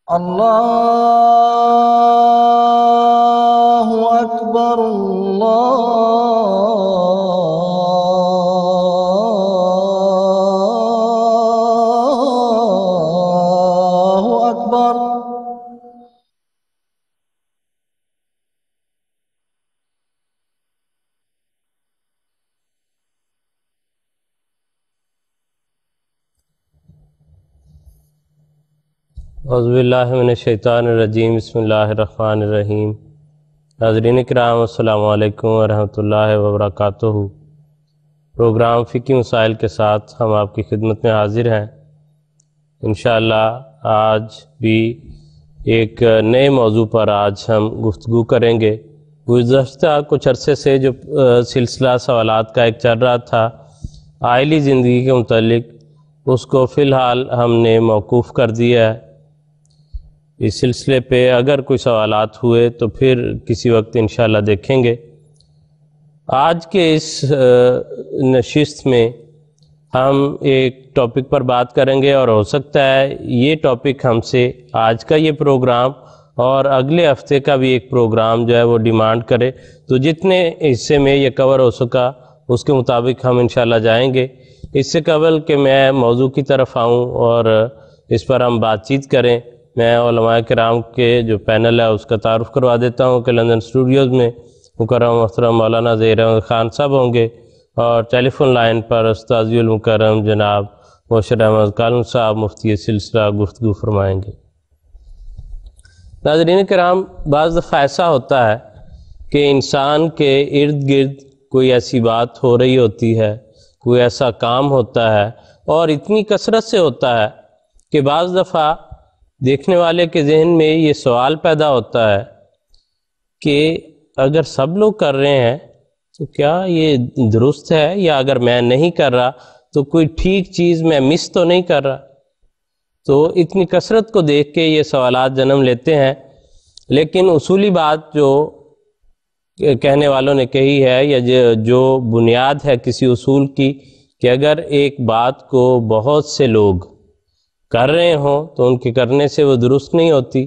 اللہ اکبر اللہ اکبر۔ اعوذ باللہ من الشیطان الرجیم، بسم اللہ الرحمن الرحیم۔ ناظرین کرام، السلام علیکم ورحمۃ اللہ وبرکاتہ۔ پروگرام فقہی مسائل کے ساتھ ہم آپ کی خدمت میں حاضر ہیں۔ انشاءاللہ آج بھی ایک نئے موضوع پر آج ہم گفتگو کریں گے۔ گزشتہ کچھ عرصے سے جو سلسلہ سوالات کا ایک چل رہا تھا عائلی زندگی کے متعلق، اس کو فی الحال ہم نے موقوف کر دیا ہے۔ اس سلسلے پہ اگر کوئی سوالات ہوئے تو پھر کسی وقت انشاءاللہ دیکھیں گے۔ آج کے اس نشست میں ہم ایک ٹاپک پر بات کریں گے، اور ہو سکتا ہے یہ ٹاپک ہم سے آج کا یہ پروگرام اور اگلے ہفتے کا بھی ایک پروگرام جو ہے وہ ڈیمانڈ کرے، تو جتنے حصے میں یہ کور ہو سکا اس کے مطابق ہم انشاءاللہ جائیں گے۔ اس سے قبل کہ میں موضوع کی طرف آؤں اور اس پر ہم بات چیت کریں، میں علماء کرام کے جو پینل ہے اس کا تعارف کروا دیتا ہوں کہ لندن اسٹوڈیوز میں مکرم محترم مولانا ظہیر احمد خان صاحب ہوں گے، اور ٹیلی فون لائن پر استاذی المکرم جناب مبشر احمد کالم صاحب مفتی سلسلہ گفتگو فرمائیں گے۔ ناظرین کرام، بعض دفعہ ایسا ہوتا ہے کہ انسان کے ارد گرد کوئی ایسی بات ہو رہی ہوتی ہے، کوئی ایسا کام ہوتا ہے، اور اتنی کثرت سے ہوتا ہے کہ بعض دفعہ دیکھنے والے کے ذہن میں یہ سوال پیدا ہوتا ہے کہ اگر سب لوگ کر رہے ہیں تو کیا یہ درست ہے، یا اگر میں نہیں کر رہا تو کوئی ٹھیک چیز میں مس تو نہیں کر رہا۔ تو اتنی کثرت کو دیکھ کے یہ سوالات جنم لیتے ہیں، لیکن اصولی بات جو کہنے والوں نے کہی ہے، یا جو بنیاد ہے کسی اصول کی، کہ اگر ایک بات کو بہت سے لوگ کر رہے ہوں تو ان کے کرنے سے وہ درست نہیں ہوتی،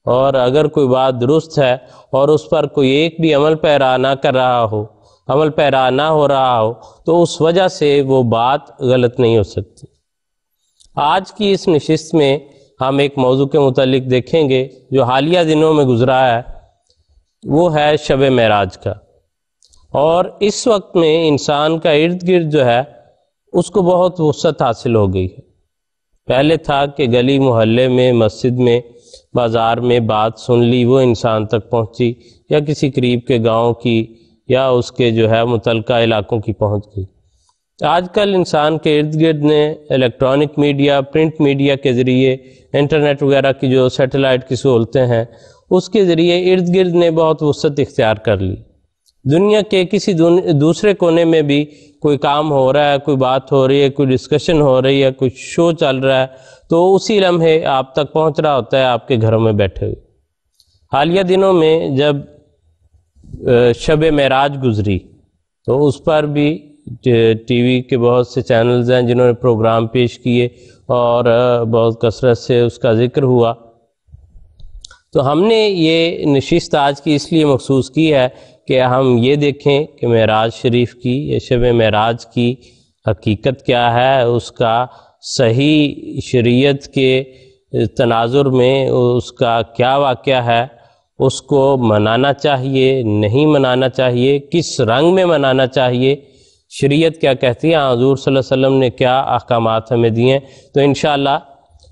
اور اگر کوئی بات درست ہے اور اس پر کوئی ایک بھی عمل پیرا نہ کر رہا ہو، عمل پیرا نہ ہو رہا ہو، تو اس وجہ سے وہ بات غلط نہیں ہو سکتی۔ آج کی اس نشست میں ہم ایک موضوع کے متعلق دیکھیں گے جو حالیہ دنوں میں گزرا ہے، وہ ہے شب معراج کا۔ اور اس وقت میں انسان کا ارد گرد جو ہے اس کو بہت وسعت حاصل ہو گئی ہے۔ پہلے تھا کہ گلی محلے میں، مسجد میں، بازار میں بات سن لی، وہ انسان تک پہنچی، یا کسی قریب کے گاؤں کی یا اس کے جو ہے متعلقہ علاقوں کی پہنچ گئی۔ آج کل انسان کے ارد گرد نے الیکٹرانک میڈیا، پرنٹ میڈیا کے ذریعے، انٹرنیٹ وغیرہ کی جو سیٹلائٹ کی سہولتیں ہیں اس کے ذریعے ارد گرد نے بہت وسعت اختیار کر لی۔ دنیا کے کسی دوسرے کونے میں بھی کوئی کام ہو رہا ہے، کوئی بات ہو رہی ہے، کوئی ڈسکشن ہو رہی ہے، کوئی شو چل رہا ہے، تو اسی لمحے آپ تک پہنچ رہا ہوتا ہے، آپ کے گھروں میں بیٹھے ہوئے۔ حالیہ دنوں میں جب شب معراج گزری تو اس پر بھی ٹی وی کے بہت سے چینلز ہیں جنہوں نے پروگرام پیش کیے، اور بہت کثرت سے اس کا ذکر ہوا۔ تو ہم نے یہ نشست آج کی اس لیے مخصوص کی ہے کہ ہم یہ دیکھیں کہ معراج شریف کی یا شب معراج کی حقیقت کیا ہے، اس کا صحیح شریعت کے تناظر میں اس کا کیا واقعہ ہے، اس کو منانا چاہیے، نہیں منانا چاہیے، کس رنگ میں منانا چاہیے، شریعت کیا کہتی ہے، حضور صلی اللہ علیہ وسلم نے کیا احکامات ہمیں دیے ہیں۔ تو انشاءاللہ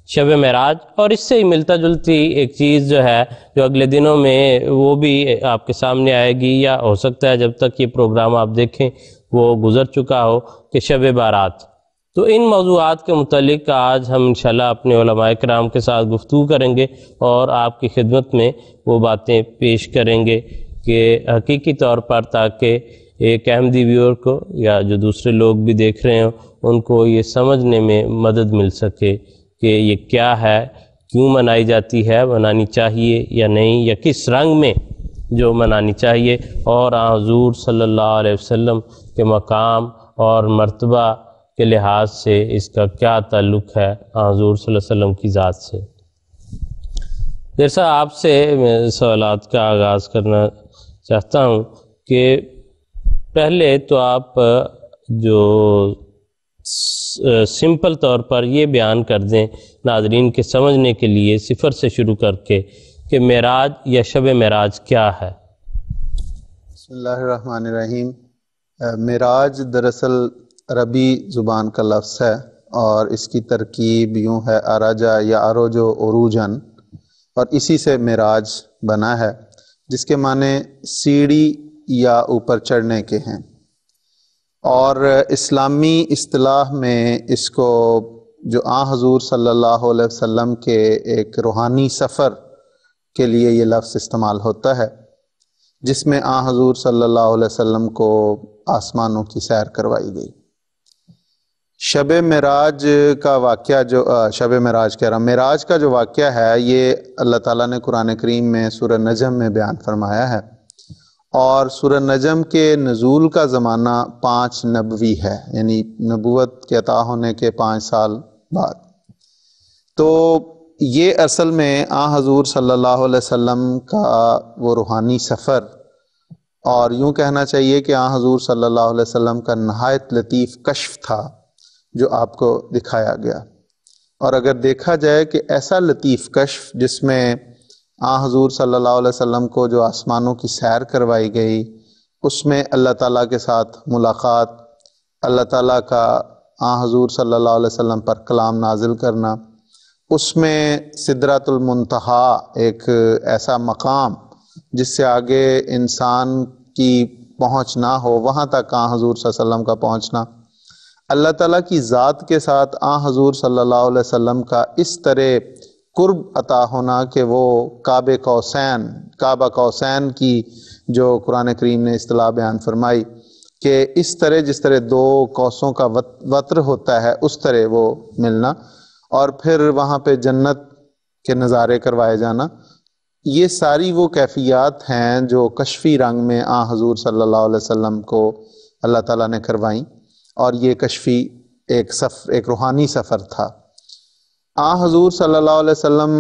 شب معراج اور اس سے ہی ملتا جلتی ایک چیز جو ہے جو اگلے دنوں میں وہ بھی آپ کے سامنے آئے گی، یا ہو سکتا ہے جب تک یہ پروگرام آپ دیکھیں وہ گزر چکا ہو، کہ شب بارات۔ تو ان موضوعات کے متعلق آج ہم انشاءاللہ اپنے علماء کرام کے ساتھ گفتگو کریں گے، اور آپ کی خدمت میں وہ باتیں پیش کریں گے کہ حقیقی طور پر تاکہ ایک احمدی ویور کو یا جو دوسرے لوگ بھی دیکھ رہے ہوں ان کو یہ سمجھنے میں مدد مل سکے کہ یہ کیا ہے، کیوں منائی جاتی ہے، منانی چاہیے یا نہیں، یا کس رنگ میں جو منانی چاہیے، اور حضور صلی اللہ علیہ وسلم کے مقام اور مرتبہ کے لحاظ سے اس کا کیا تعلق ہے حضور صلی اللہ علیہ وسلم کی ذات سے۔ جیسا آپ سے میں سوالات کا آغاز کرنا چاہتا ہوں کہ پہلے تو آپ جو سمپل طور پر یہ بیان کر دیں ناظرین کے سمجھنے کے لیے صفر سے شروع کر کے کہ معراج یا شب معراج کیا ہے۔ بسم اللہ الرحمن الرحیم۔ معراج دراصل عربی زبان کا لفظ ہے اور اس کی ترکیب یوں ہے عرجا یا عروجو عروجن، اور اسی سے معراج بنا ہے جس کے معنی سیڑھی یا اوپر چڑھنے کے ہیں، اور اسلامی اصطلاح میں اس کو جو حضور صلی اللہ علیہ وسلم کے ایک روحانی سفر کے لیے یہ لفظ استعمال ہوتا ہے، جس میں حضور صلی اللہ علیہ وسلم کو آسمانوں کی سیر کروائی گئی۔ شب معراج کا واقعہ معراج کا جو واقعہ ہے یہ اللہ تعالیٰ نے قرآن کریم میں سورہ نجم میں بیان فرمایا ہے، اور سورہ نجم کے نزول کا زمانہ 5 نبوی ہے، یعنی نبوت کے عطا ہونے کے 5 سال بعد۔ تو یہ اصل میں حضور صلی اللہ علیہ وسلم کا وہ روحانی سفر، اور یوں کہنا چاہیے کہ حضور صلی اللہ علیہ وسلم کا نہایت لطیف کشف تھا جو آپ کو دکھایا گیا۔ اور اگر دیکھا جائے کہ ایسا لطیف کشف جس میں حضور صلی اللہ علیہ وسلم کو جو آسمانوں کی سیر کروائی گئی، اس میں اللہ تعالیٰ کے ساتھ ملاقات، اللہ تعالیٰ کا حضور صلی اللہ علیہ وسلم پر کلام نازل کرنا، اس میں سدرۃ المنتہا ایک ایسا مقام جس سے آگے انسان کی پہنچ نہ ہو، وہاں تک حضور صلی اللہ علیہ وسلم کا پہنچنا، اللہ تعالیٰ کی ذات کے ساتھ حضور صلی اللہ علیہ وسلم کا اس طرح قرب عطا ہونا کہ وہ کعبہ قوسین کی جو قرآن کریم نے اصطلاح بیان فرمائی کہ اس طرح جس طرح 2 قوسوں کا وتر ہوتا ہے اس طرح وہ ملنا، اور پھر وہاں پہ جنت کے نظارے کروائے جانا، یہ ساری وہ کیفیات ہیں جو کشفی رنگ میں حضور صلی اللہ علیہ وسلم کو اللہ تعالیٰ نے کروائیں، اور یہ کشفی ایک روحانی سفر تھا۔ حضور صلی اللہ علیہ وسلم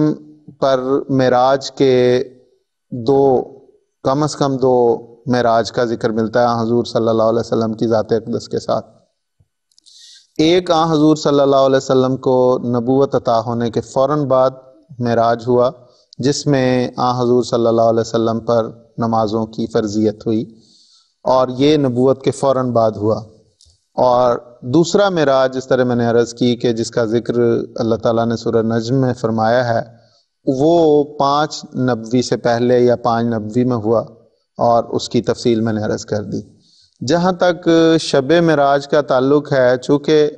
پر معراج کے کم از کم 2 معراج کا ذکر ملتا ہے حضور صلی اللہ علیہ وسلم کی ذات اقدس کے ساتھ۔ ایک حضور صلی اللہ علیہ وسلم کو نبوت عطا ہونے کے فوراً بعد معراج ہوا، جس میں حضور صلی اللہ علیہ وسلم پر نمازوں کی فرضیت ہوئی، اور یہ نبوت کے فوراً بعد ہوا۔ اور دوسرا معراج جس طرح میں نے عرض کی کہ جس کا ذکر اللہ تعالیٰ نے سورہ نجم میں فرمایا ہے، وہ 5 نبوی سے پہلے یا 5 نبوی میں ہوا، اور اس کی تفصیل میں نے عرض کر دی۔ جہاں تک شب معراج کا تعلق ہے، چونکہ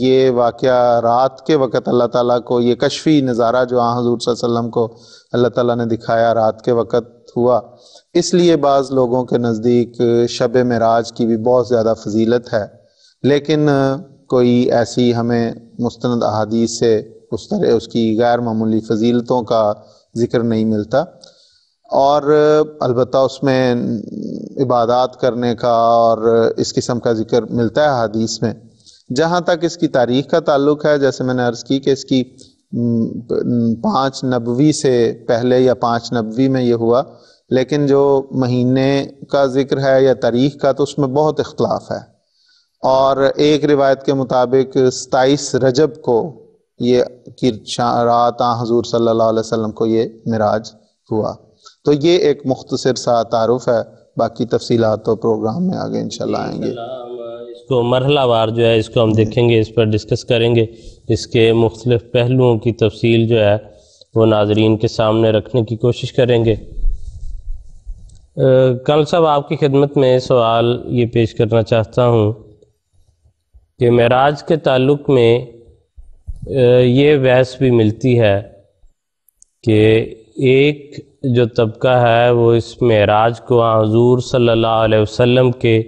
یہ واقعہ رات کے وقت اللہ تعالیٰ کو یہ کشفی نظارہ جو حضور صلی اللہ علیہ وسلم کو اللہ تعالیٰ نے دکھایا رات کے وقت ہوا، اس لیے بعض لوگوں کے نزدیک شب معراج کی بھی بہت زیادہ فضیلت ہے، لیکن کوئی ایسی ہمیں مستند احادیث سے اس طرح اس کی غیر معمولی فضیلتوں کا ذکر نہیں ملتا، اور البتہ اس میں عبادات کرنے کا اور اس قسم کا ذکر ملتا ہے حدیث میں۔ جہاں تک اس کی تاریخ کا تعلق ہے، جیسے میں نے عرض کی کہ اس کی 5 نبوی سے پہلے یا 5 نبوی میں یہ ہوا، لیکن جو مہینے کا ذکر ہے یا تاریخ کا تو اس میں بہت اختلاف ہے، اور ایک روایت کے مطابق 27 رجب کو یہ کی رات حضور صلی اللہ علیہ وسلم کو یہ معراج ہوا۔ تو یہ ایک مختصر سا تعارف ہے، باقی تفصیلات تو پروگرام میں آگے انشاءاللہ آئیں گے۔ اس کو مرحلہ وار جو ہے اس کو ہم دیکھیں گے، اس پر ڈسکس کریں گے، اس کے مختلف پہلوؤں کی تفصیل جو ہے وہ ناظرین کے سامنے رکھنے کی کوشش کریں گے۔ کل صاحب آپ کی خدمت میں سوال یہ پیش کرنا چاہتا ہوں کہ معراج کے تعلق میں یہ بحث بھی ملتی ہے کہ ایک جو طبقہ ہے وہ اس معراج کو حضور صلی اللہ علیہ وسلم کے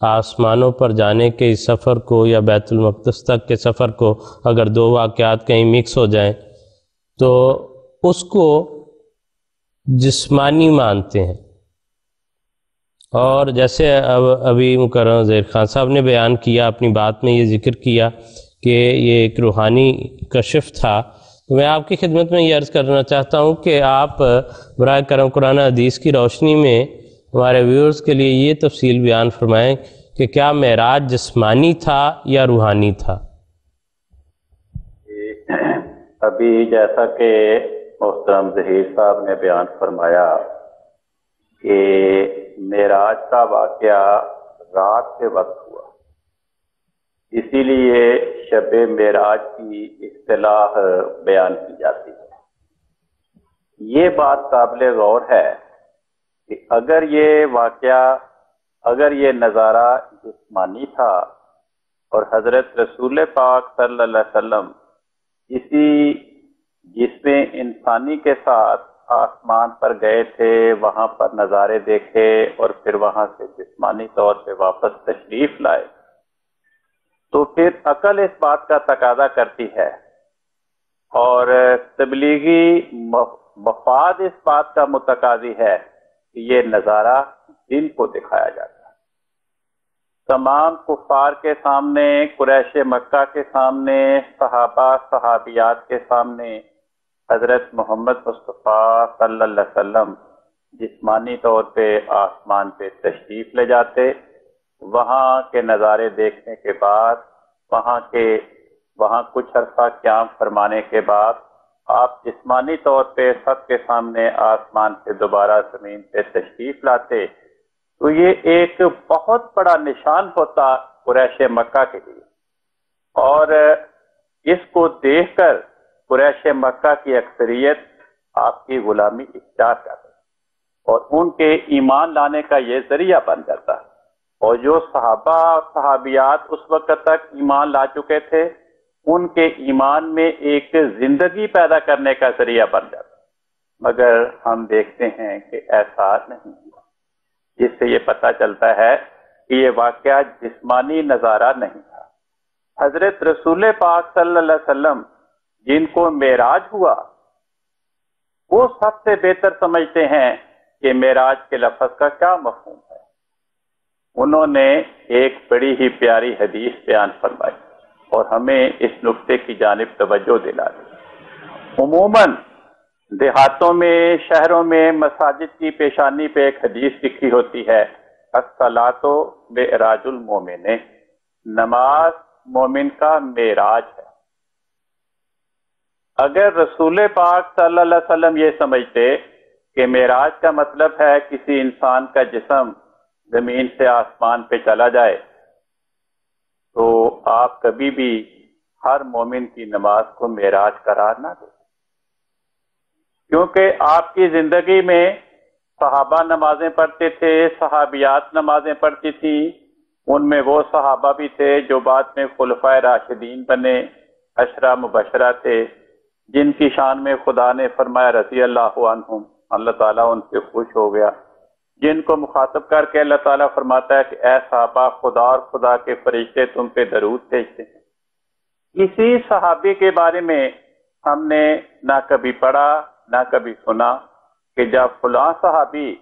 آسمانوں پر جانے کے اس سفر کو یا بیت المقدس تک کے سفر کو اگر 2 واقعات کہیں مکس ہو جائیں تو اس کو جسمانی مانتے ہیں، اور جیسے ابھی مکرم زیر خان صاحب نے بیان کیا، اپنی بات میں یہ ذکر کیا کہ یہ ایک روحانی کشف تھا میں آپ کی خدمت میں یہ عرض کرنا چاہتا ہوں کہ آپ برائے کرم قرآن حدیث کی روشنی میں ہمارے ویورز کے لیے یہ تفصیل بیان فرمائیں کہ کیا معراج جسمانی تھا یا روحانی تھا؟ ابھی جیسا کہ محترم ظہیر صاحب نے بیان فرمایا کہ معراج کا واقعہ رات کے وقت ہوا، اسی لیے شب معراج کی اصطلاح بیان کی جاتی ہے۔ یہ بات قابل غور ہے کہ اگر یہ واقعہ، اگر یہ نظارہ جسمانی تھا اور حضرت رسول پاک صلی اللہ علیہ وسلم اسی جسم انسانی کے ساتھ آسمان پر گئے تھے، وہاں پر نظارے دیکھے اور پھر وہاں سے جسمانی طور پہ واپس تشریف لائے، تو پھر عقل اس بات کا تقاضا کرتی ہے اور تبلیغی مفاد اس بات کا متقاضی ہے کہ یہ نظارہ دن کو دکھایا جاتا ہے۔ تمام کفار کے سامنے، قریش مکہ کے سامنے، صحابہ صحابیات کے سامنے حضرت محمد مصطفیٰ صلی اللہ علیہ وسلم جسمانی طور پہ آسمان پہ تشریف لے جاتے، وہاں کے نظارے دیکھنے کے بعد، وہاں کچھ عرصہ قیام فرمانے کے بعد آپ جسمانی طور پہ سب کے سامنے آسمان سے دوبارہ زمین پہ تشریف لاتے، تو یہ ایک بہت بڑا نشان ہوتا قریش مکہ کے لیے، اور اس کو دیکھ کر قریش مکہ کی اکثریت آپ کی غلامی اختیار کرتے اور ان کے ایمان لانے کا یہ ذریعہ بن جاتا، اور جو صحابہ اور صحابیات اس وقت تک ایمان لا چکے تھے ان کے ایمان میں ایک زندگی پیدا کرنے کا ذریعہ بن جاتا۔ مگر ہم دیکھتے ہیں کہ ایسا نہیں ہوا، جس سے یہ پتہ چلتا ہے کہ یہ واقعہ جسمانی نظارہ نہیں تھا۔ حضرت رسول پاک صلی اللہ علیہ وسلم جن کو معراج ہوا، وہ سب سے بہتر سمجھتے ہیں کہ معراج کے لفظ کا کیا مفہوم ہے۔ انہوں نے ایک بڑی ہی پیاری حدیث بیان فرمائی اور ہمیں اس نقطے کی جانب توجہ دلا دی۔ عموماً دیہاتوں میں، شہروں میں مساجد کی پیشانی پہ ایک حدیث لکھی ہوتی ہے، الصلاۃ معراج المومن، نماز مومن کا معراج ہے۔ اگر رسول پاک صلی اللہ علیہ وسلم یہ سمجھتے کہ معراج کا مطلب ہے کسی انسان کا جسم زمین سے آسمان پہ چلا جائے، تو آپ کبھی بھی ہر مومن کی نماز کو معراج قرار نہ دیں، کیونکہ آپ کی زندگی میں صحابہ نمازیں پڑھتے تھے، صحابیات نمازیں پڑھتی تھیں، ان میں وہ صحابہ بھی تھے جو بعد میں خلفائے راشدین بنے، عشرہ مبشرہ تھے، جن کی شان میں خدا نے فرمایا رضی اللہ عنہم، اللہ تعالیٰ ان سے خوش ہو گیا، جن کو مخاطب کر کے اللہ تعالیٰ فرماتا ہے کہ اے صحابہ، خدا اور خدا کے فرشتے تم پہ درود بھیجتے ہیں۔ اسی صحابی کے بارے میں ہم نے نہ کبھی پڑھا نہ کبھی سنا کہ جب فلاں صحابی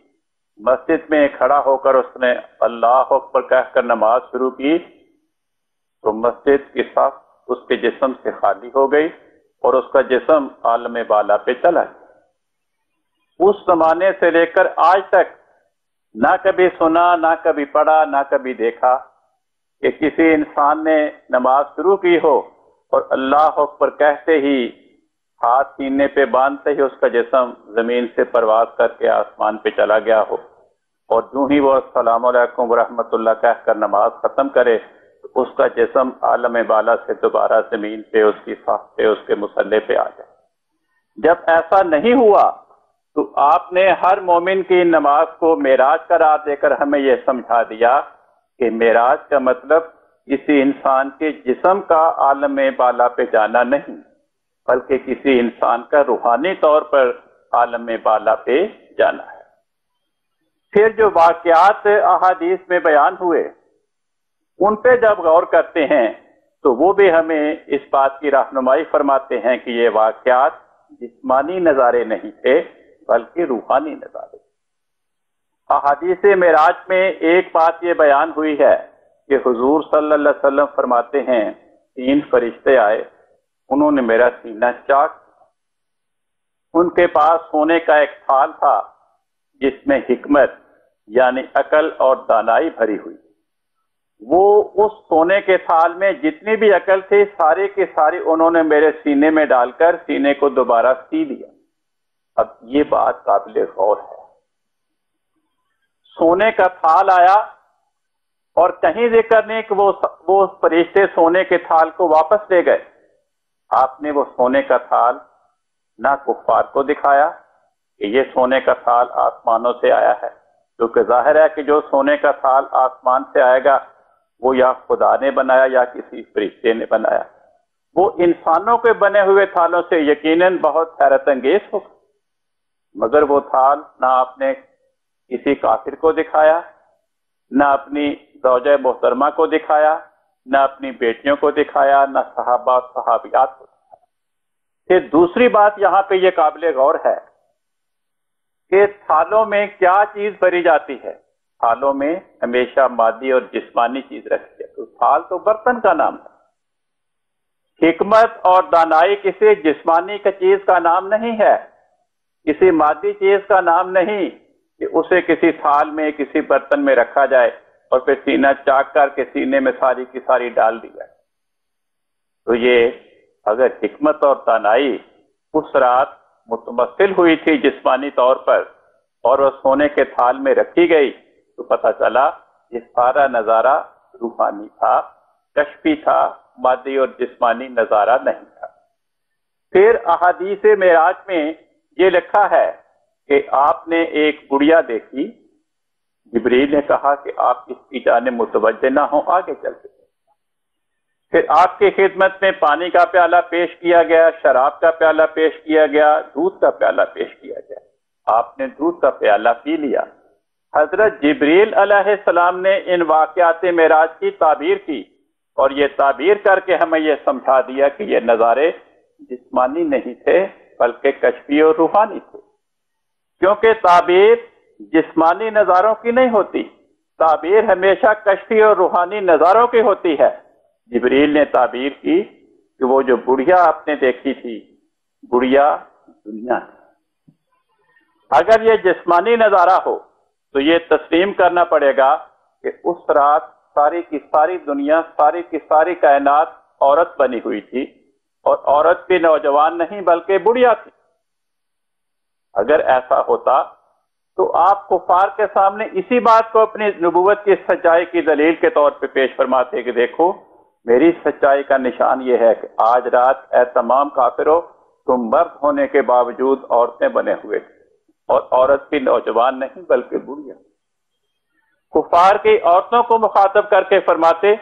مسجد میں کھڑا ہو کر اس نے اللہ اکبر کہہ کر نماز شروع کی تو مسجد کی صف اس کے جسم سے خالی ہو گئی اور اس کا جسم عالم بالا پہ چلا گیا۔ اس زمانے سے لے کر آج تک نہ کبھی سنا، نہ کبھی پڑھا، نہ کبھی دیکھا کہ کسی انسان نے نماز شروع کی ہو اور اللہ اکبر کہتے ہی، ہاتھ سینے پہ باندھتے ہی اس کا جسم زمین سے پرواز کر کے آسمان پہ چلا گیا ہو، اور جو ہی وہ السلام علیکم ورحمۃ اللہ کہہ کر نماز ختم کرے تو اس کا جسم عالم بالا سے دوبارہ زمین پہ، اس کی صف پہ، اس کے مصلی پہ آ جائے۔ جب ایسا نہیں ہوا تو آپ نے ہر مومن کی نماز کو معراج قرار دے کر ہمیں یہ سمجھا دیا کہ معراج کا مطلب کسی انسان کے جسم کا عالم بالا پہ جانا نہیں، بلکہ کسی انسان کا روحانی طور پر عالم بالا پہ جانا ہے۔ پھر جو واقعات احادیث میں بیان ہوئے ان پہ جب غور کرتے ہیں تو وہ بھی ہمیں اس بات کی رہنمائی فرماتے ہیں کہ یہ واقعات جسمانی نظارے نہیں تھے بلکہ روحانی نظارے۔ احادیث معراج میں ایک بات یہ بیان ہوئی ہے کہ حضور صلی اللہ علیہ وسلم فرماتے ہیں 3 فرشتے آئے، انہوں نے میرا سینہ چاک کیا ان کے پاس سونے کا ایک تھال تھا جس میں حکمت یعنی عقل اور دانائی بھری ہوئی. وہ اس سونے کے تھال میں جتنی بھی عقل تھی ساری کی ساری انہوں نے میرے سینے میں ڈال کر سینے کو دوبارہ سی دیا. اب یہ بات قابل غور ہے. سونے کا تھال آیا اور کہیں ذکر نہیں کہ وہ فرشتے سونے کے تھال کو واپس لے گئے. آپ نے وہ سونے کا تھال نہ کفار کو دکھایا کہ یہ سونے کا تھال آسمانوں سے آیا ہے، کیونکہ ظاہر ہے کہ جو سونے کا تھال آسمان سے آئے گا وہ یا خدا نے بنایا یا کسی فرشتے نے بنایا. وہ انسانوں کے بنے ہوئے تھالوں سے یقیناً بہت حیرت انگیز ہوگا، مگر وہ تھال نہ آپ نے کسی کافر کو دکھایا، نہ اپنی زوجہ محترمہ کو دکھایا، نہ اپنی بیٹیوں کو دکھایا، نہ صحابہ صحابیات کو دکھایا. پھر دوسری بات یہاں پہ یہ قابل غور ہے کہ تھالوں میں کیا چیز بھری جاتی ہے. تھالوں میں ہمیشہ مادی اور جسمانی چیز رکھتی ہے. تو تھال تو برتن کا نام ہے. حکمت اور دانائی کسی جسمانی کا چیز کا نام نہیں ہے، کسی مادی چیز کا نام نہیں کہ اسے کسی تھال میں کسی برتن میں رکھا جائے اور پھر سینہ چاک کر کے سینے میں ساری کی ساری ڈال دی جائے. تو یہ اگر حکمت اور دانائی اس رات متمثل ہوئی تھی جسمانی طور پر اور وہ سونے کے تھال میں رکھی گئی تو پتہ چلا یہ سارا نظارہ روحانی تھا، کشفی تھا، مادی اور جسمانی نظارہ نہیں تھا. پھر احادیث معراج میں یہ لکھا ہے کہ آپ نے ایک گڑیا دیکھی. جبریل نے کہا کہ آپ اس کی جانب متوجہ نہ ہوں، آگے چلتے. پھر آپ کی خدمت میں پانی کا پیالہ پیش کیا گیا، شراب کا پیالہ پیش کیا گیا، دودھ کا پیالہ پیش کیا گیا. آپ نے دودھ کا پیالہ پی لیا. حضرت جبریل علیہ السلام نے ان واقعات معراج کی تعبیر کی اور یہ تعبیر کر کے ہمیں یہ سمجھا دیا کہ یہ نظارے جسمانی نہیں تھے بلکہ کشفی اور روحانی تھے. کیونکہ تعبیر جسمانی نظاروں کی نہیں ہوتی، تعبیر ہمیشہ کشفی اور روحانی نظاروں کی ہوتی ہے. جبریل نے تعبیر کی کہ وہ جو بڑھیا آپ نے دیکھی تھی بڑھیا دنیا ہے. اگر یہ جسمانی نظارہ ہو تو یہ تسلیم کرنا پڑے گا کہ اس رات ساری کی ساری دنیا، ساری کی ساری کائنات عورت بنی ہوئی تھی اور عورت بھی نوجوان نہیں بلکہ بڑھیا تھی. اگر ایسا ہوتا تو آپ کفار کے سامنے اسی بات کو اپنی نبوت کی سچائی کی دلیل کے طور پہ پیش فرماتے کہ دیکھو میری سچائی کا نشان یہ ہے کہ آج رات اے تمام کافرو تم مرد ہونے کے باوجود عورتیں بنے ہوئے تھے اور عورت بھی نوجوان نہیں بلکہ بڑھیا. کفار کی عورتوں کو مخاطب کر کے فرماتے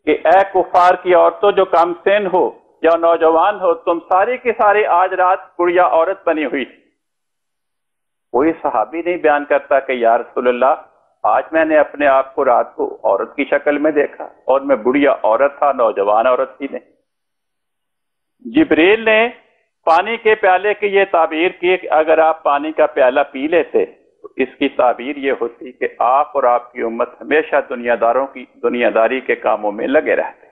کہ اے کفار کی عورتوں جو کم سن ہو یا نوجوان ہو، تم ساری کی ساری آج رات بڑھیا عورت بنی ہوئی تھی. کوئی صحابی نہیں بیان کرتا کہ یا رسول اللہ آج میں نے اپنے آپ کو رات کو عورت کی شکل میں دیکھا اور میں بڑھیا عورت تھا، نوجوان عورت تھی نہیں. جبریل نے پانی کے پیالے کی یہ تعبیر کی کہ اگر آپ پانی کا پیالہ پی لیتے تو اس کی تعبیر یہ ہوتی کہ آپ اور آپ کی امت ہمیشہ دنیا داری کے کاموں میں لگے رہتے،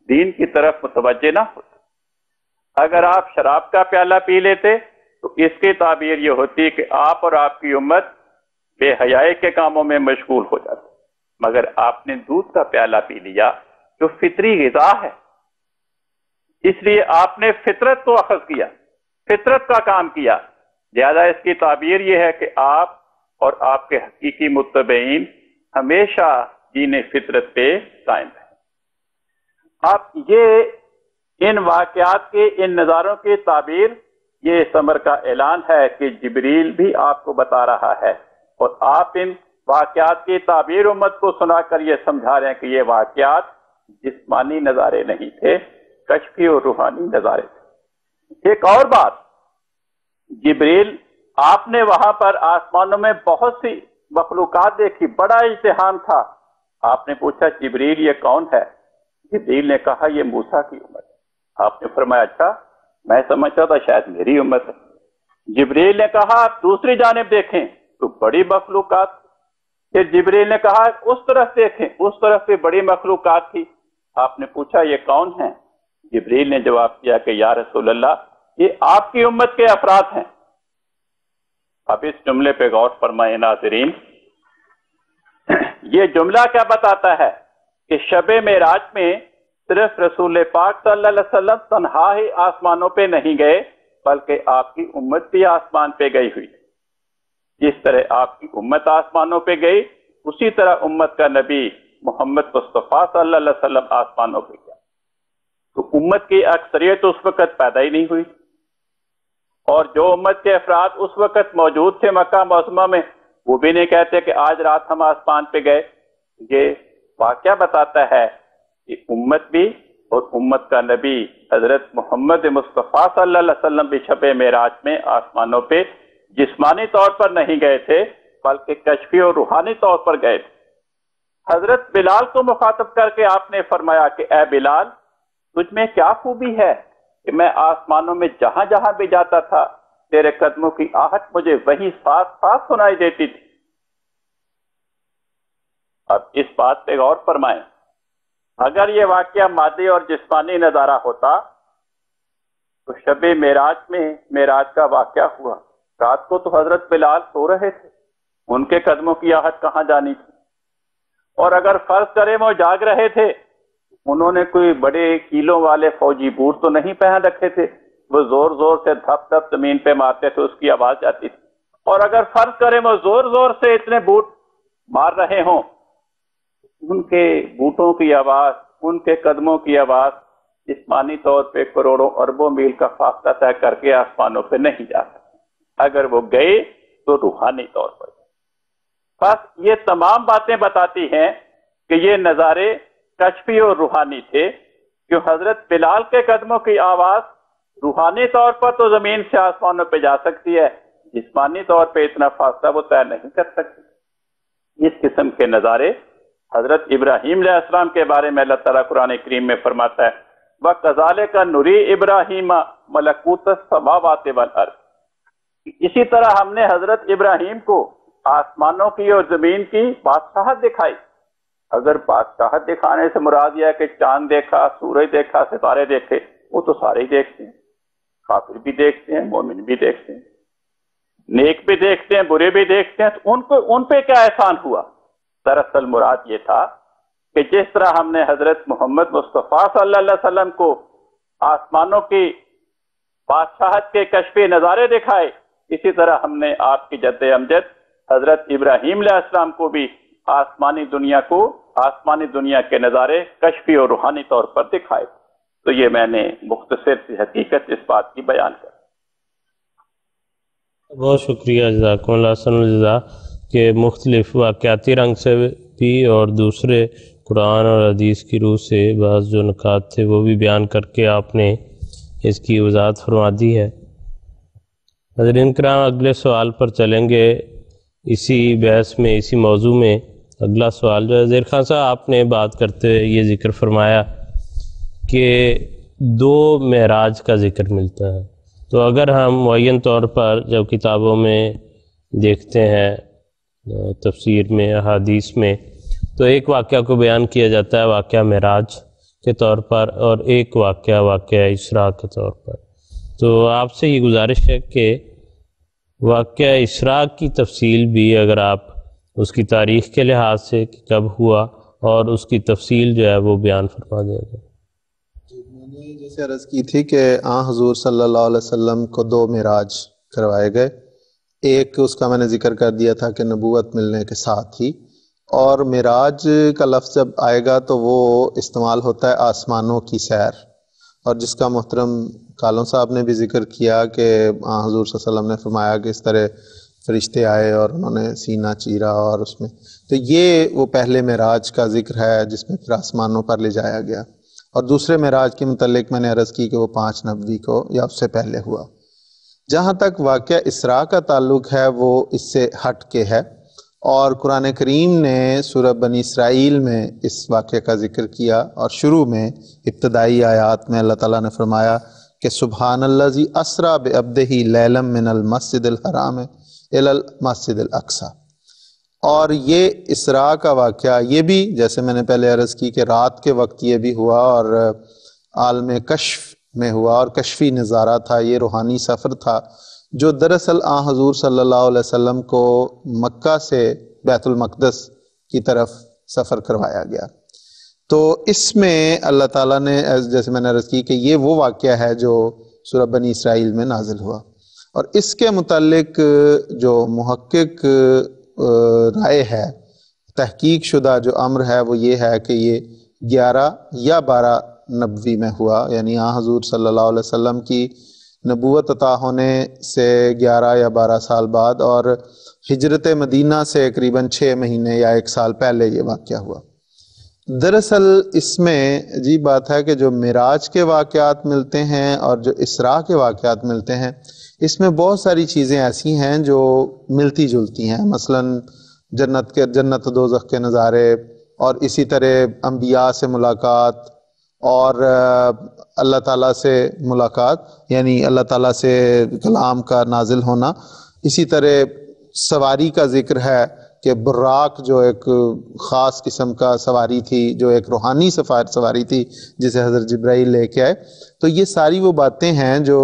دین کی طرف متوجہ نہ ہوتے. اگر آپ شراب کا پیالہ پی لیتے تو اس کی تعبیر یہ ہوتی کہ آپ اور آپ کی امت بے حیائی کے کاموں میں مشغول ہو جاتے. مگر آپ نے دودھ کا پیالہ پی لیا جو فطری غذا ہے، اس لیے آپ نے فطرت کو اخذ کیا، فطرت کا کام کیا. لہذا اس کی تعبیر یہ ہے کہ آپ اور آپ کے حقیقی متبعین ہمیشہ دین فطرت پہ قائم ہیں. اب یہ ان واقعات کے ان نظاروں کی تعبیر یہ اس امر کا اعلان ہے کہ جبریل بھی آپ کو بتا رہا ہے اور آپ ان واقعات کی تعبیر امت کو سنا کر یہ سمجھا رہے ہیں کہ یہ واقعات جسمانی نظارے نہیں تھے، کشفی اور روحانی نظارے تھے. ایک اور بات، جبریل آپ نے وہاں پر آسمانوں میں بہت سی مخلوقات دیکھی، بڑا اجتہام تھا. آپ نے پوچھا جبریل یہ کون ہے؟ جبریل نے کہا یہ موسیٰ کی امت ہے. آپ نے فرمایا اچھا، میں سمجھتا تھا شاید میری امت ہے. جبریل نے کہا آپ دوسری جانب دیکھیں تو بڑی مخلوقات. پھر جبریل نے کہا اس طرف دیکھیں، اس طرف بھی بڑی مخلوقات تھی. آپ نے پوچھا یہ کون ہیں؟ جبریل نے جواب دیا کہ یا رسول اللہ یہ آپ کی امت کے افراد ہیں. اب اس جملے پہ غور فرمائیں ناظرین، یہ جملہ کیا بتاتا ہے کہ شب معراج میں صرف رسول پاک صلی اللہ علیہ وسلم تنہا ہی آسمانوں پہ نہیں گئے، بلکہ آپ کی امت بھی آسمان پہ گئی ہوئی۔ جس طرح آپ کی امت آسمانوں پہ گئی، اسی طرح امت کا نبی محمد مصطفیٰ صلی اللہ علیہ وسلم آسمانوں پہ گیا۔ تو امت کی اکثریت اس وقت پیدا ہی نہیں ہوئی، اور جو امت کے افراد اس وقت موجود تھے مکہ معظمہ میں، وہ بھی نہیں کہتے کہ آج رات ہم آسمان پہ گئے۔ یہ واقعہ بتاتا ہے کہ امت بھی اور امت کا نبی حضرت محمد مصطفیٰ صلی اللہ علیہ وسلم بھی شب معراج میں آسمانوں پہ جسمانی طور پر نہیں گئے تھے، بلکہ کشفی اور روحانی طور پر گئے تھے۔ حضرت بلال کو مخاطب کر کے آپ نے فرمایا کہ اے بلال، تجھ میں کیا خوبی ہے کہ میں آسمانوں میں جہاں جہاں بھی جاتا تھا تیرے قدموں کی آہٹ مجھے وہیں ساتھ ساتھ سنائی دیتی تھی۔ اب اس بات پہ غور فرمائیں، اگر یہ واقعہ مادی اور جسمانی نظارہ ہوتا تو شب معراج میں معراج کا واقعہ ہوا، رات کو تو حضرت بلال سو رہے تھے، ان کے قدموں کی آہٹ کہاں جانی تھی؟ اور اگر فرض کریں وہ جاگ رہے تھے، انہوں نے کوئی بڑے کیلوں والے فوجی بوٹ تو نہیں پہن رکھے تھے، وہ زور زور سے دھپ دھپ زمین پہ مارتے تھے، اس کی آواز جاتی تھی۔ اور اگر فرض کریں وہ زور زور سے اتنے بوٹ مار رہے ہوں، ان کے بوٹوں کی آواز، ان کے قدموں کی آواز جسمانی طور پہ کروڑوں اربوں میل کا فاصلہ طے کر کے آسمانوں پہ نہیں جا سکتی، اگر وہ گئے تو روحانی طور پر۔ بس یہ تمام باتیں بتاتی ہیں کہ یہ نظارے کشفی اور روحانی تھے، کہ حضرت بلال کے قدموں کی آواز روحانی طور پر تو زمین سے آسمانوں پہ جا سکتی ہے، جسمانی طور پہ اتنا فاصلہ وہ طے نہیں کر سکتی۔ اس قسم کے نظارے حضرت ابراہیم علیہ السلام کے بارے میں اللہ تعالیٰ قرآن کریم میں فرماتا ہے وَكَذَلِكَ نُرِي إِبْرَاهِيمَ مَلَكُوتَ السَّمَاوَاتِ وَالْأَرْضِ، اسی طرح ہم نے حضرت ابراہیم کو آسمانوں کی اور زمین کی بادشاہت دکھائی۔ اگر بادشاہت دکھانے سے مراد یہ ہے کہ چاند دیکھا، سورج دیکھا، ستارے دیکھے، وہ تو سارے ہی دیکھتے ہیں، کافر بھی دیکھتے ہیں، مومن بھی دیکھتے ہیں، نیک بھی دیکھتے ہیں، برے بھی دیکھتے ہیں، تو ان پہ کیا احسان ہوا؟ دراصل مراد یہ تھا کہ جس طرح ہم نے حضرت محمد مصطفیٰ صلی اللہ علیہ وسلم کو آسمانوں کی بادشاہت کے کشفی نظارے دکھائے، اسی طرح ہم نے آپ کی جد امجد حضرت ابراہیم علیہ السلام کو بھی آسمانی دنیا کے نظارے کشفی اور روحانی طور پر دکھائے۔ تو یہ میں نے مختصر سی حقیقت اس بات کی بیان کر۔ بہت شکریہ، جزاکم اللہ حسن الجزا، کہ مختلف واقعاتی رنگ سے بھی اور دوسرے قرآن اور حدیث کی روح سے بعض جو نکات تھے وہ بھی بیان کر کے آپ نے اس کی وضاحت فرما دی ہے۔ حضرین کرام، اگلے سوال پر چلیں گے۔ اسی بحث میں، اسی موضوع میں اگلا سوال جو ہے، زیر خان صاحب آپ نے بات کرتے ہوئے یہ ذکر فرمایا کہ دو معراج کا ذکر ملتا ہے، تو اگر ہم معین طور پر جب کتابوں میں دیکھتے ہیں، تفسیر میں، احادیث میں، تو ایک واقعہ کو بیان کیا جاتا ہے واقعہ معراج کے طور پر، اور ایک واقعہ اسراء کے طور پر۔ تو آپ سے یہ گزارش ہے کہ واقعہ اسراء کی تفصیل بھی اگر آپ اس کی تاریخ کے لحاظ سے کہ کب ہوا اور اس کی تفصیل جو ہے وہ بیان فرما دیا جائے۔ میں نے جیسے عرض کی تھی کہ حضور صلی اللہ علیہ وسلم کو دو معراج کروائے گئے، ایک اس کا میں نے ذکر کر دیا تھا کہ نبوت ملنے کے ساتھ ہی، اور معراج کا لفظ جب آئے گا تو وہ استعمال ہوتا ہے آسمانوں کی سیر، اور جس کا محترم کالوں صاحب نے بھی ذکر کیا کہ حضور صلی اللہ علیہ وسلم نے فرمایا کہ اس طرح فرشتے آئے اور انہوں نے سینہ چیرا، اور اس میں تو یہ وہ پہلے معراج کا ذکر ہے جس میں پھر آسمانوں پر لے جایا گیا۔ اور دوسرے معراج کے متعلق میں نے عرض کی کہ وہ 5 نبوی کو یا اس سے پہلے ہوا۔ جہاں تک واقعہ اسراء کا تعلق ہے وہ اس سے ہٹ کے ہے، اور قرآن کریم نے سورہ بنی اسرائیل میں اس واقعے کا ذکر کیا، اور شروع میں ابتدائی آیات میں اللہ تعالیٰ نے فرمایا کہ سبحان الذی اسریٰ بعبدہ لیلا من المسجد الحرام الی المسجد الاقصی۔ اور یہ اسراء کا واقعہ یہ بھی جیسے میں نے پہلے عرض کی کہ رات کے وقت یہ بھی ہوا، اور عالم کشف میں ہوا اور کشفی نظارہ تھا، یہ روحانی سفر تھا جو دراصل حضور صلی اللہ علیہ وسلم کو مکہ سے بیت المقدس کی طرف سفر کروایا گیا۔ تو اس میں اللہ تعالیٰ نے جیسے میں نے عرض کی کہ یہ وہ واقعہ ہے جو سورہ بنی اسرائیل میں نازل ہوا، اور اس کے متعلق جو محقق رائے ہے، تحقیق شدہ جو امر ہے وہ یہ ہے کہ یہ 11 یا 12 نبوی میں ہوا، یعنی حضور صلی اللہ علیہ وسلم کی نبوت عطا ہونے سے 11 یا 12 سال بعد، اور ہجرت مدینہ سے قریباً 6 مہینے یا 1 سال پہلے یہ واقعہ ہوا۔ دراصل اس میں عجیب بات ہے کہ جو معراج کے واقعات ملتے ہیں اور جو اسراء کے واقعات ملتے ہیں، اس میں بہت ساری چیزیں ایسی ہیں جو ملتی جلتی ہیں، مثلاً جنت و دوزخ کے نظارے، اور اسی طرح انبیاء سے ملاقات، اور اللہ تعالیٰ سے ملاقات، یعنی اللہ تعالیٰ سے کلام کا نازل ہونا۔ اسی طرح سواری کا ذکر ہے کہ براق جو ایک خاص قسم کا سواری تھی، جو ایک روحانی سواری تھی جسے حضرت جبرائیل لے کے آئے۔ تو یہ ساری وہ باتیں ہیں جو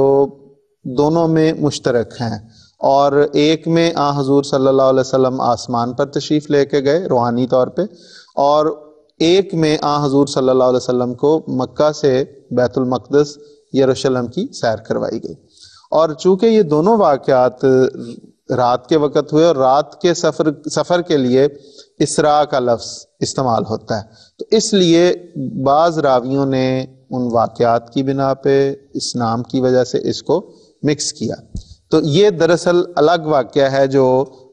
دونوں میں مشترک ہیں، اور ایک میں حضور صلی اللہ علیہ وسلم آسمان پر تشریف لے کے گئے روحانی طور پہ، اور ایک میں حضور صلی اللہ علیہ وسلم کو مکہ سے بیت المقدس یروشلم کی سیر کروائی گئی۔ اور چونکہ یہ دونوں واقعات رات کے وقت ہوئے، اور رات کے سفر کے لیے اسراء کا لفظ استعمال ہوتا ہے، تو اس لیے بعض راویوں نے ان واقعات کی بنا پہ اس نام کی وجہ سے اس کو مکس کیا۔ تو یہ دراصل الگ واقعہ ہے جو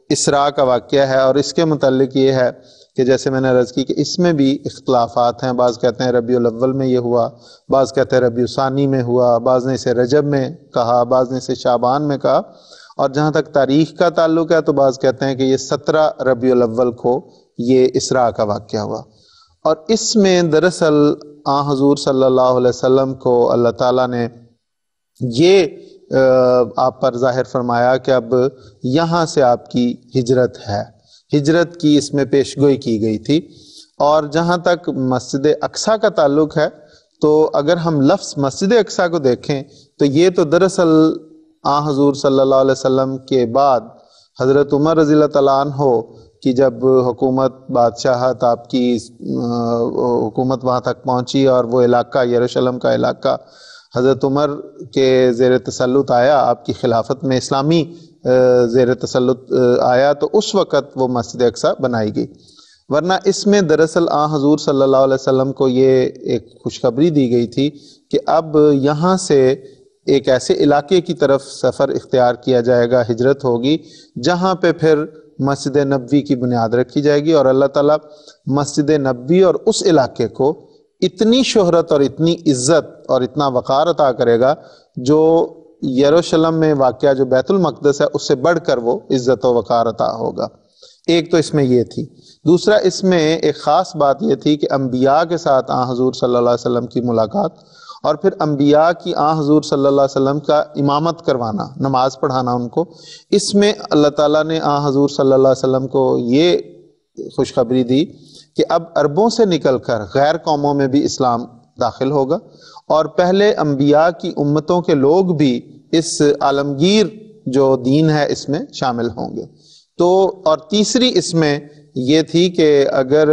اسراء کا واقعہ ہے، اور اس کے متعلق یہ ہے کہ جیسے میں نے عرض کی کہ اس میں بھی اختلافات ہیں، بعض کہتے ہیں ربیع الاول میں یہ ہوا، بعض کہتے ہیں ربیع الثانی میں ہوا، بعض نے اسے رجب میں کہا، بعض نے اسے شعبان میں کہا، اور جہاں تک تاریخ کا تعلق ہے تو بعض کہتے ہیں کہ یہ 17 ربیع الاول کو یہ اسراء کا واقعہ ہوا۔ اور اس میں دراصل حضور صلی اللہ علیہ وسلم کو اللہ تعالیٰ نے یہ آپ پر ظاہر فرمایا کہ اب یہاں سے آپ کی ہجرت ہے، ہجرت کی اس میں پیشگوئی کی گئی تھی۔ اور جہاں تک مسجد اقصیٰ کا تعلق ہے تو اگر ہم لفظ مسجد اقصیٰ کو دیکھیں تو یہ تو دراصل حضور صلی اللہ علیہ وسلم کے بعد حضرت عمر رضی اللہ تعالیٰ عنہ کی جب حکومت بادشاہت آپ کی حکومت وہاں تک پہنچی، اور وہ علاقہ یروشلم کا علاقہ حضرت عمر کے زیر تسلط آیا، آپ کی خلافت میں اسلامی زیر تسلط آیا، تو اس وقت وہ مسجد اقصیٰ بنائی گئی۔ ورنہ اس میں دراصل حضور صلی اللہ علیہ وسلم کو یہ ایک خوشخبری دی گئی تھی کہ اب یہاں سے ایک ایسے علاقے کی طرف سفر اختیار کیا جائے گا، ہجرت ہوگی، جہاں پہ پھر مسجد نبوی کی بنیاد رکھی جائے گی، اور اللہ تعالیٰ مسجد نبوی اور اس علاقے کو اتنی شہرت اور اتنی عزت اور اتنا وقار عطا کرے گا جو یروشلم میں واقعہ جو بیت المقدس ہے اس سے بڑھ کر وہ عزت و وقار عطا ہوگا۔ ایک تو اس میں یہ تھی۔ دوسرا اس میں ایک خاص بات یہ تھی کہ انبیاء کے ساتھ حضور صلی اللہ علیہ وسلم کی ملاقات، اور پھر انبیاء کی حضور صلی اللہ علیہ وسلم کا امامت کروانا، نماز پڑھانا ان کو۔ اس میں اللہ تعالیٰ نے حضور صلی اللہ علیہ وسلم کو یہ خوشخبری دی کہ اب عربوں سے نکل کر غیر قوموں میں بھی اسلام داخل ہوگا، اور پہلے انبیاء کی امتوں کے لوگ بھی اس عالمگیر جو دین ہے اس میں شامل ہوں گے۔ تو اور تیسری اس میں یہ تھی کہ اگر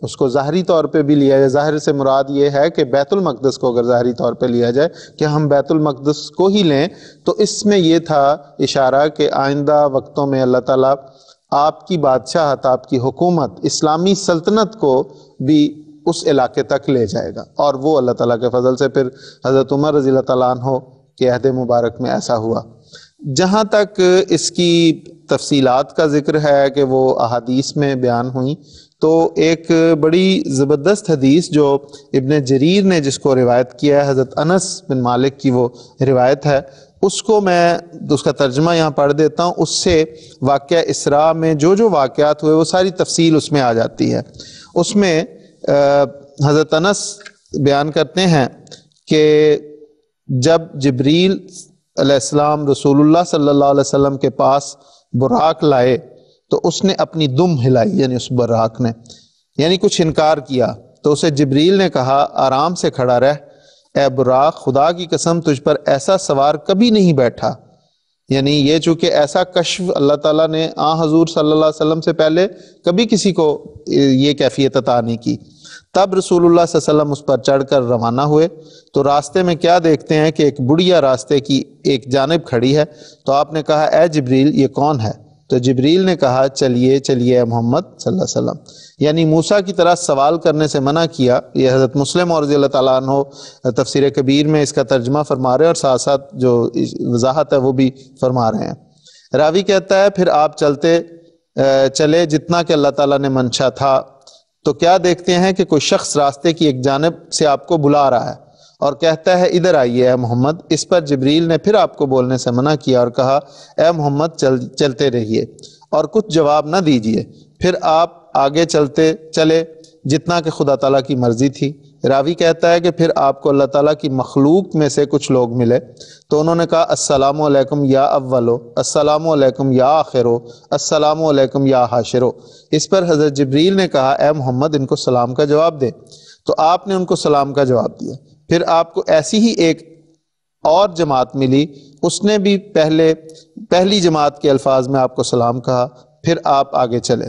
اس کو ظاہری طور پہ بھی لیا جائے، ظاہر سے مراد یہ ہے کہ بیت المقدس کو اگر ظاہری طور پہ لیا جائے کہ ہم بیت المقدس کو ہی لیں، تو اس میں یہ تھا اشارہ کہ آئندہ وقتوں میں اللہ تعالیٰ آپ کی بادشاہت، آپ کی حکومت، اسلامی سلطنت کو بھی اس علاقے تک لے جائے گا، اور وہ اللہ تعالیٰ کے فضل سے پھر حضرت عمر رضی اللہ تعالیٰ عنہ کے عہد مبارک میں ایسا ہوا۔ جہاں تک اس کی تفصیلات کا ذکر ہے کہ وہ احادیث میں بیان ہوئیں، تو ایک بڑی زبردست حدیث جو ابن جریر نے جس کو روایت کیا ہے، حضرت انس بن مالک کی وہ روایت ہے، اس کو میں اس کا ترجمہ یہاں پڑھ دیتا ہوں۔ اس سے واقعہ اسراء میں جو جو واقعات ہوئے وہ ساری تفصیل اس میں آ جاتی ہے۔ اس میں حضرت انس بیان کرتے ہیں کہ جب جبریل علیہ السلام رسول اللہ صلی اللہ علیہ وسلم کے پاس براق لائے تو اس نے اپنی دم ہلائی، یعنی اس براق نے، یعنی کچھ انکار کیا، تو اسے جبریل نے کہا آرام سے کھڑا رہ، اے براق خدا کی قسم تجھ پر ایسا سوار کبھی نہیں بیٹھا، یعنی یہ چونکہ ایسا کشف اللہ تعالیٰ نے حضور صلی اللہ علیہ وسلم سے پہلے کبھی کسی کو یہ کیفیت عطا نہیں کی۔ تب رسول اللہ صلی اللہ علیہ وسلم اس پر چڑھ کر روانہ ہوئے تو راستے میں کیا دیکھتے ہیں کہ ایک بڑھیا راستے کی ایک جانب کھڑی ہے، تو آپ نے کہا اے جبریل یہ کون ہے؟ تو جبریل نے کہا چلیے چلیے اے محمد صلی اللہ علیہ وسلم، یعنی موسیٰ کی طرح سوال کرنے سے منع کیا۔ یہ حضرت مسلم اور رضی اللہ تعالیٰ عنہ تفسیر کبیر میں اس کا ترجمہ فرما رہے ہیں اور ساتھ ساتھ جو وضاحت ہے وہ بھی فرما رہے ہیں۔ راوی کہتا ہے پھر آپ چلے جتنا کہ اللہ تعالیٰ نے منشا تھا، تو کیا دیکھتے ہیں کہ کوئی شخص راستے کی ایک جانب سے آپ کو بلا رہا ہے اور کہتا ہے ادھر آئیے اے محمد۔ اس پر جبریل نے پھر آپ کو بولنے سے منع کیا اور کہا اے محمد چلتے رہیے اور کچھ جواب نہ دیجیے۔ پھر آپ آگے چلے جتنا کہ خدا تعالیٰ کی مرضی تھی۔ راوی کہتا ہے کہ پھر آپ کو اللہ تعالیٰ کی مخلوق میں سے کچھ لوگ ملے تو انہوں نے کہا السلام علیکم یا اولو، السلام علیکم یا آخرو، السلام علیکم یا حاشرو۔ اس پر حضرت جبریل نے کہا اے محمد ان کو سلام کا جواب دے، تو آپ نے ان کو سلام کا جواب دیا۔ پھر آپ کو ایسی ہی ایک اور جماعت ملی، اس نے بھی پہلی جماعت کے الفاظ میں آپ کو سلام کہا، پھر آپ آگے چلے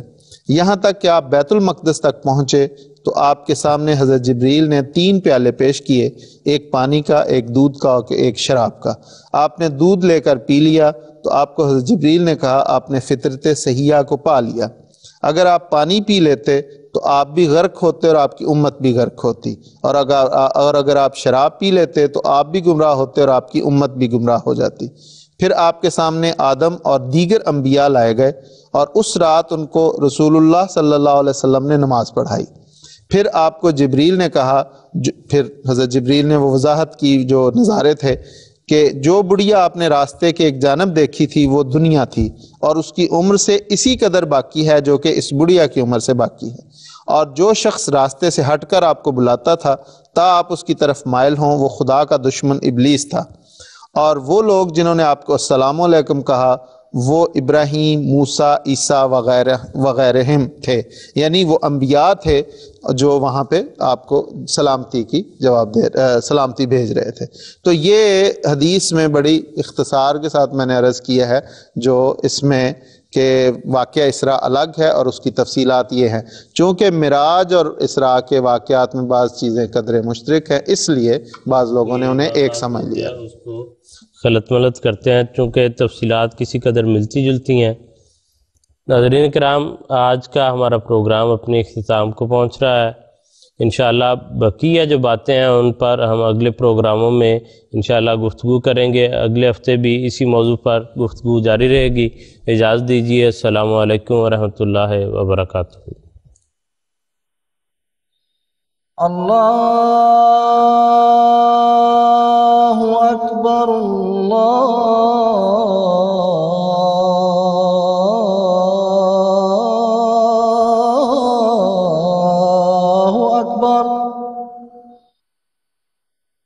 یہاں تک کہ آپ بیت المقدس تک پہنچے تو آپ کے سامنے حضرت جبریل نے 3 پیالے پیش کیے، ایک پانی کا، ایک دودھ کا اور ایک شراب کا۔ آپ نے دودھ لے کر پی لیا تو آپ کو حضرت جبریل نے کہا آپ نے فطرت صحیحہ کو پا لیا۔ اگر آپ پانی پی لیتے تو آپ بھی غرق ہوتے اور آپ کی امت بھی غرق ہوتی، اور اگر آپ شراب پی لیتے تو آپ بھی گمراہ ہوتے اور آپ کی امت بھی گمراہ ہو جاتی۔ پھر آپ کے سامنے آدم اور دیگر انبیاء لائے گئے اور اس رات ان کو رسول اللہ صلی اللہ علیہ وسلم نے نماز پڑھائی۔ پھر آپ کو جبریل نے کہا، پھر حضرت جبریل نے وہ وضاحت کی جو نظارے تھے کہ جو بڑھیا آپ نے راستے کے ایک جانب دیکھی تھی وہ دنیا تھی اور اس کی عمر سے اسی قدر باقی ہے جو کہ اس بڑھیا کی عمر سے باقی ہے، اور جو شخص راستے سے ہٹ کر آپ کو بلاتا تھا تا آپ اس کی طرف مائل ہوں وہ خدا کا دشمن ابلیس تھا، اور وہ لوگ جنہوں نے آپ کو السلام علیکم کہا وہ ابراہیم، موسیٰ، عیسیٰ وغیرہم تھے، یعنی وہ انبیاء تھے جو وہاں پہ آپ کو سلامتی بھیج رہے تھے۔ تو یہ حدیث میں بڑی اختصار کے ساتھ میں نے عرض کیا ہے، جو اس میں کہ واقعہ اسراء الگ ہے اور اس کی تفصیلات یہ ہیں۔ چونکہ معراج اور اسراء کے واقعات میں بعض چیزیں قدرے مشترک ہیں، اس لیے بعض لوگوں نے انہیں ایک سمجھ لیا۔ اس کو غلط ملت کرتے ہیں چونکہ تفصیلات کسی قدر ملتی جلتی ہیں۔ ناظرین کرام، آج کا ہمارا پروگرام اپنے اختتام کو پہنچ رہا ہے۔ انشاءاللہ بقیہ جو باتیں ہیں ان پر ہم اگلے پروگراموں میں انشاءاللہ گفتگو کریں گے۔ اگلے ہفتے بھی اسی موضوع پر گفتگو جاری رہے گی۔ اجازت دیجیے، السلام علیکم ورحمۃ اللہ وبرکاتہ۔ اللہ اکبر اللہ